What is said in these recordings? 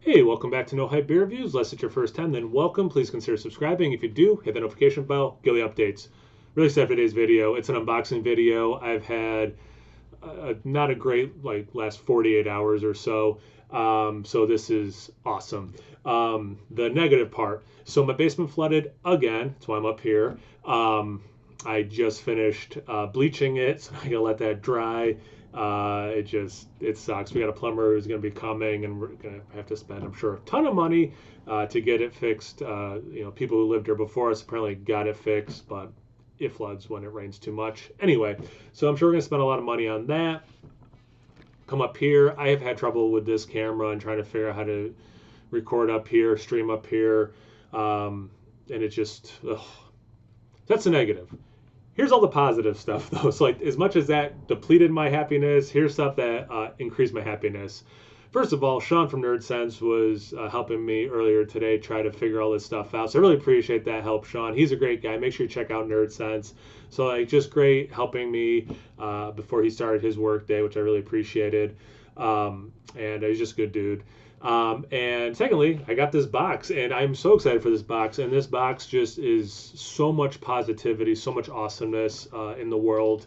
Hey, welcome back to No Hype Beer Reviews. Unless it's your first time, then welcome. Please consider subscribing. If you do, hit the notification bell, get the updates. Really excited for today's video. It's an unboxing video. I've had not a great last 48 hours or so. So this is awesome. The negative part. So my basement flooded again. That's why I'm up here. I just finished bleaching it, so I gotta let that dry. It sucks. We got a plumber who's going to be coming, and we're going to have to spend, I'm sure, a ton of money to get it fixed. People who lived here before us apparently got it fixed, but it floods when it rains too much. Anyway, so I'm sure we're going to spend a lot of money on that. Come up here. I have had trouble with this camera and trying to figure out how to record up here, stream up here, and it just that's a negative. Here's all the positive stuff though. So like as much as that depleted my happiness, here's stuff that increased my happiness. First of all, Sean from Nerd Sense was helping me earlier today try to figure all this stuff out. So I really appreciate that help, Sean. He's a great guy. Make sure you check out Nerd Sense. So like just great helping me before he started his work day, which I really appreciated. And he's just a good dude. And secondly, I got this box, and I'm so excited for this box. And this box just is so much positivity, so much awesomeness in the world.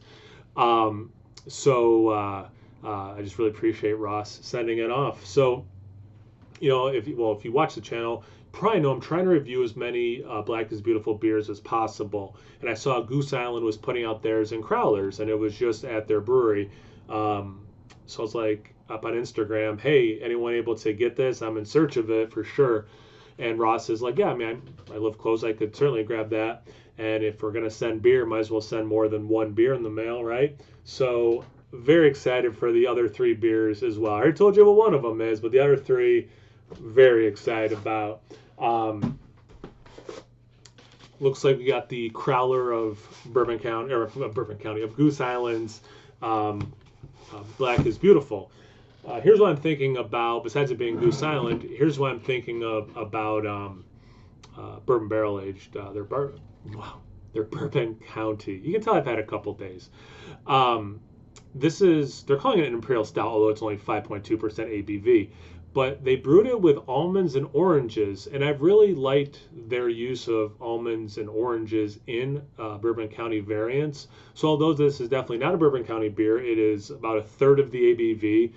I just really appreciate Ross sending it off. So, if you watch the channel, you probably know I'm trying to review as many Black is Beautiful beers as possible. And I saw Goose Island was putting out theirs in Crowlers, and it was just at their brewery. So I was like up on Instagram, hey, anyone able to get this? I'm in search of it for sure. And Ross is like, yeah, I mean, I live close. I could certainly grab that. And if we're going to send beer, might as well send more than one beer in the mail, right? So very excited for the other three beers as well. I already told you what one of them is, but the other three, very excited about. Looks like we got the Crowler of Bourbon County, of Goose Island's Black is Beautiful. Here's what I'm thinking about, besides it being Goose Island, here's what I'm thinking about bourbon barrel aged. They're Bourbon County. You can tell I've had a couple days. They're calling it an Imperial Stout, although it's only 5.2% ABV. But they brewed it with almonds and oranges, and I've really liked their use of almonds and oranges in Bourbon County variants. So although this is definitely not a Bourbon County beer, it is about a third of the ABV.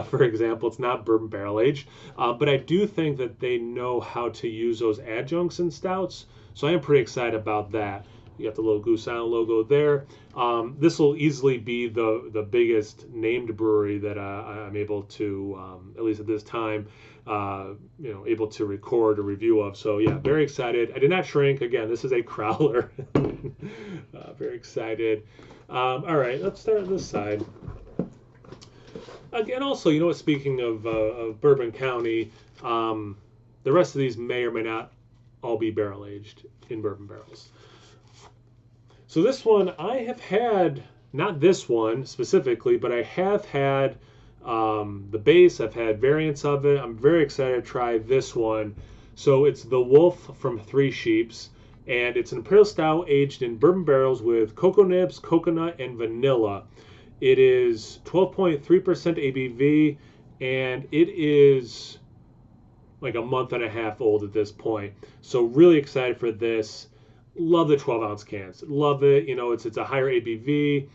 For example, it's not bourbon barrel aged, but I do think that they know how to use those adjuncts in stouts. So I am pretty excited about that. You got the little Goose Island logo there. This will easily be the biggest named brewery that I'm able to, at least at this time, able to record a review of. So yeah, very excited. I did not shrink. Again, this is a Crowler. Very excited. All right, let's start on this side. Again, also, speaking of Bourbon County, the rest of these may or may not all be barrel aged in bourbon barrels. So this one I have had, not this one specifically, but I have had the base. I've had variants of it. I'm very excited to try this one. So it's the Wolf from Three Sheeps, and it's an Imperial Stout aged in bourbon barrels with cocoa nibs, coconut, and vanilla. It is 12.3% ABV, and it is like a month and a half old at this point. So really excited for this. Love the 12-ounce cans. Love it. It's a higher ABV.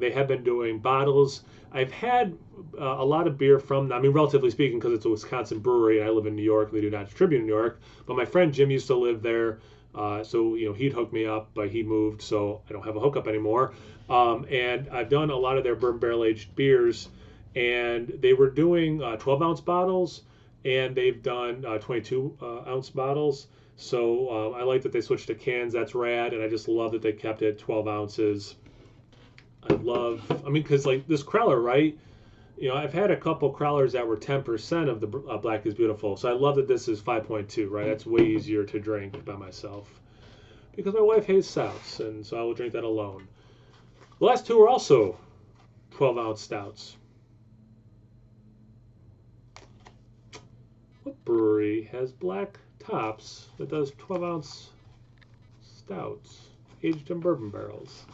They have been doing bottles. I've had a lot of beer from them. I mean, relatively speaking, because it's a Wisconsin brewery. I live in New York. They do not distribute in New York. But my friend Jim used to live there. So he'd hook me up, but he moved, so I don't have a hookup anymore. And I've done a lot of their bourbon barrel aged beers, and they were doing 12-ounce bottles, and they've done 22-ounce bottles. So I like that they switched to cans. That's rad, and I just love that they kept it 12 ounces. Because like this Crowler, right? I've had a couple Crowlers that were 10% of the Black is Beautiful. So I love that this is 5.2, right? That's way easier to drink by myself because my wife hates stouts, and so I will drink that alone. The last two are also 12-ounce stouts. What brewery has black tops that does 12-ounce stouts aged in bourbon barrels?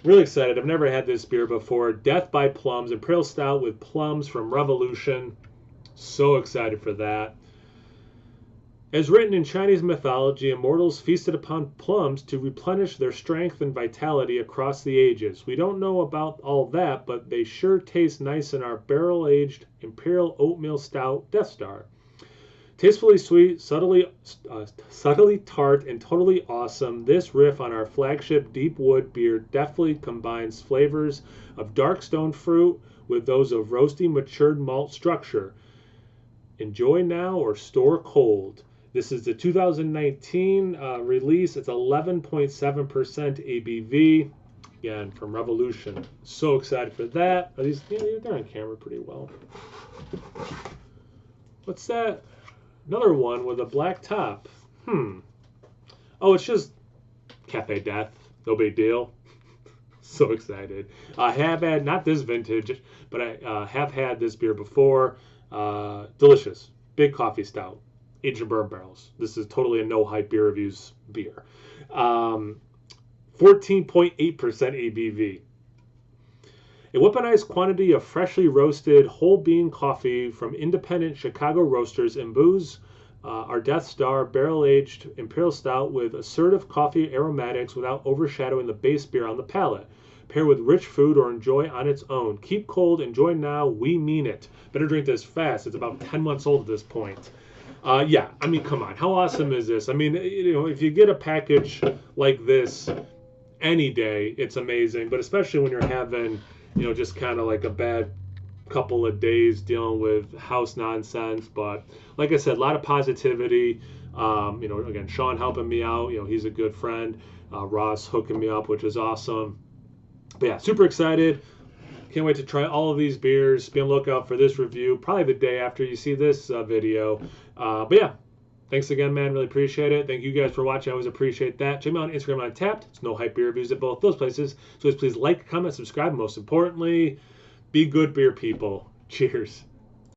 Really excited. I've never had this beer before. Death by Plums, Imperial Stout with plums from Revolution. So excited for that. As written in Chinese mythology, immortals feasted upon plums to replenish their strength and vitality across the ages. We don't know about all that, but they sure taste nice in our barrel-aged Imperial Oatmeal Stout Death Star. Tastefully sweet, subtly tart, and totally awesome, this riff on our flagship Deep Wood beer deftly combines flavors of dark stone fruit with those of roasty matured malt structure. Enjoy now or store cold. This is the 2019 release. It's 11.7% ABV. Again, from Revolution. So excited for that. Are these, they're on camera pretty well. What's that? Another one with a black top. Oh, it's just Cafe Death. No big deal. So excited. I have had, not this vintage, but I have had this beer before. Delicious. Big coffee stout. Aged in bourbon barrels. This is totally a no hype beer reviews beer. 14.8% ABV. A weaponized quantity of freshly roasted whole bean coffee from independent Chicago roasters imbues our Death Star barrel-aged Imperial Stout with assertive coffee aromatics without overshadowing the base beer on the palate. Pair with rich food or enjoy on its own. Keep cold, enjoy now, we mean it. Better drink this fast. It's about 10 months old at this point. Yeah, I mean, come on. How awesome is this? I mean, if you get a package like this any day, it's amazing. But especially when you're having, just kind of like a bad couple of days dealing with house nonsense. But like I said, a lot of positivity. Again, Sean helping me out. He's a good friend. Ross hooking me up, which is awesome. But yeah, super excited. Can't wait to try all of these beers. Be on the lookout for this review, probably the day after you see this video. But yeah, thanks again, man. Really appreciate it. Thank you guys for watching. I always appreciate that. Check me out on Instagram and Untappd. It's No Hype Beer Reviews at both those places. So please like, comment, subscribe. Most importantly, be good beer people. Cheers.